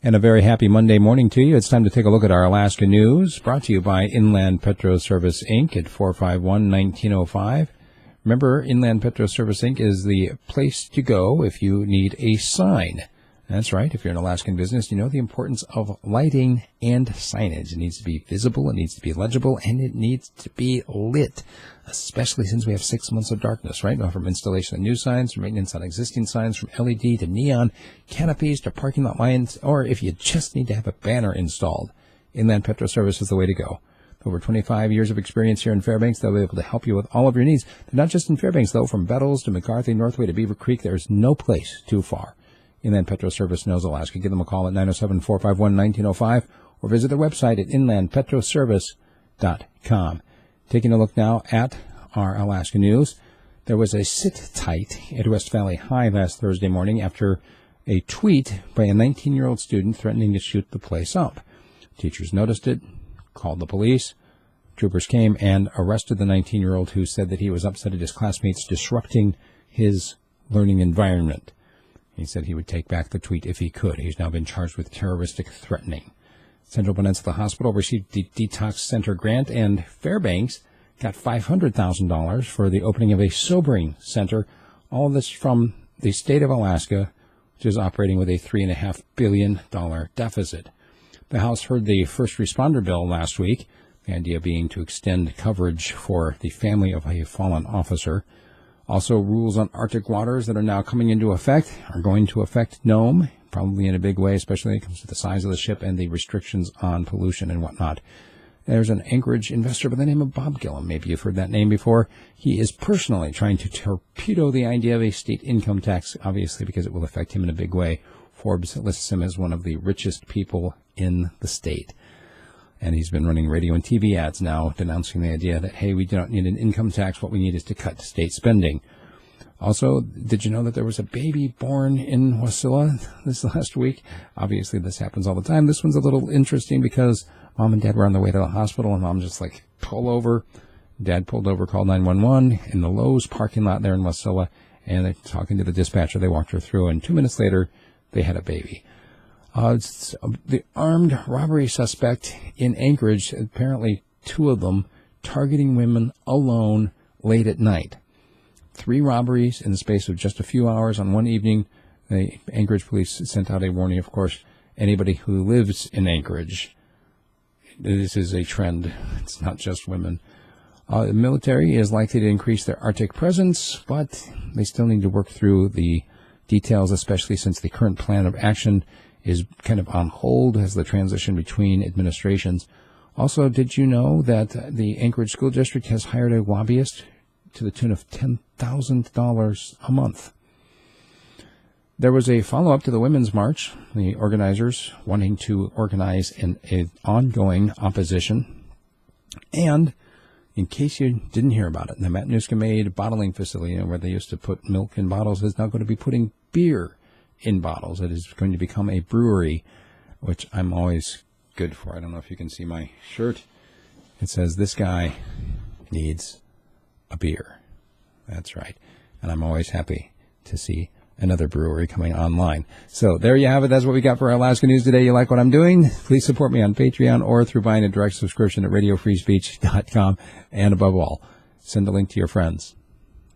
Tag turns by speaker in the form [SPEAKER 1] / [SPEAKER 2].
[SPEAKER 1] And a very happy Monday morning to you. It's time to take a look at our Alaska news, brought to you by Inland Petro Service, Inc. at 451-1905. Remember, Inland Petro Service, Inc. is the place to go if you need a sign. That's right. If you're an Alaskan business, you know the importance of lighting and signage. It needs to be visible, it needs to be legible, and it needs to be lit, especially since we have 6 months of darkness, right? Now, from installation of new signs, from maintenance on existing signs, from LED to neon canopies to parking lot lights, or if you just need to have a banner installed, Inland Petro Service is the way to go. Over 25 years of experience here in Fairbanks, they'll be able to help you with all of your needs. They're not just in Fairbanks, though. From Bettles to McCarthy, Northway to Beaver Creek, there's no place too far. Inland Petro Service knows Alaska. Give them a call at 907-451-1905 or visit their website at inlandpetroservice.com. Taking a look now at our Alaska news. There was a sit-tight at West Valley High last Thursday morning after a tweet by a 19-year-old student threatening to shoot the place up. Teachers noticed it, called the police. Troopers came and arrested the 19-year-old who said that he was upset at his classmates disrupting his learning environment. He said he would take back the tweet if he could. He's now been charged with terroristic threatening. Central Peninsula Hospital received the Detox Center grant, and Fairbanks got $500,000 for the opening of a sobering center. All of this from the state of Alaska, which is operating with a $3.5 billion deficit. The House heard the first responder bill last week, the idea being to extend coverage for the family of a fallen officer. Also, rules on Arctic waters that are now coming into effect are going to affect Nome, probably in a big way, especially when it comes to the size of the ship and the restrictions on pollution and whatnot. There's an Anchorage investor by the name of Bob Gillum. Maybe you've heard that name before. He is personally trying to torpedo the idea of a state income tax, obviously because it will affect him in a big way. Forbes lists him as one of the richest people in the state. And he's been running radio and TV ads now denouncing the idea that, hey, we do not need an income tax. What we need is to cut state spending. Also, did you know that there was a baby born in Wasilla this last week? Obviously, this happens all the time. This one's a little interesting because Mom and Dad were on the way to the hospital, and Mom just pull over. Dad pulled over, called 911 in the Lowe's parking lot there in Wasilla, and they're talking to the dispatcher. They walked her through, and 2 minutes later, they had a baby. The armed robbery suspect in Anchorage, apparently 2 of them, targeting women alone late at night. 3 robberies in the space of just a few hours on one evening. The Anchorage police sent out a warning, of course, anybody who lives in Anchorage. This is a trend. It's not just women. The military is likely to increase their Arctic presence, but they still need to work through the details, especially since the current plan of action is kind of on hold as the transition between administrations. Also, did you know that the Anchorage School District has hired a lobbyist to the tune of $10,000 a month? There was a follow-up to the Women's March, the organizers wanting to organize an ongoing opposition. And in case you didn't hear about it, the Matanuska Maid bottling facility, where they used to put milk in bottles, is now going to be putting beer in bottles. It is going to become a brewery, which I'm always good for. I don't know if you can see my shirt. It says, "This guy needs a beer." That's right. And I'm always happy to see another brewery coming online. So there you have it. That's what we got for our Alaska News today. You like what I'm doing? Please support me on Patreon or through buying a direct subscription at radiofreespeech.com. And above all, send a link to your friends.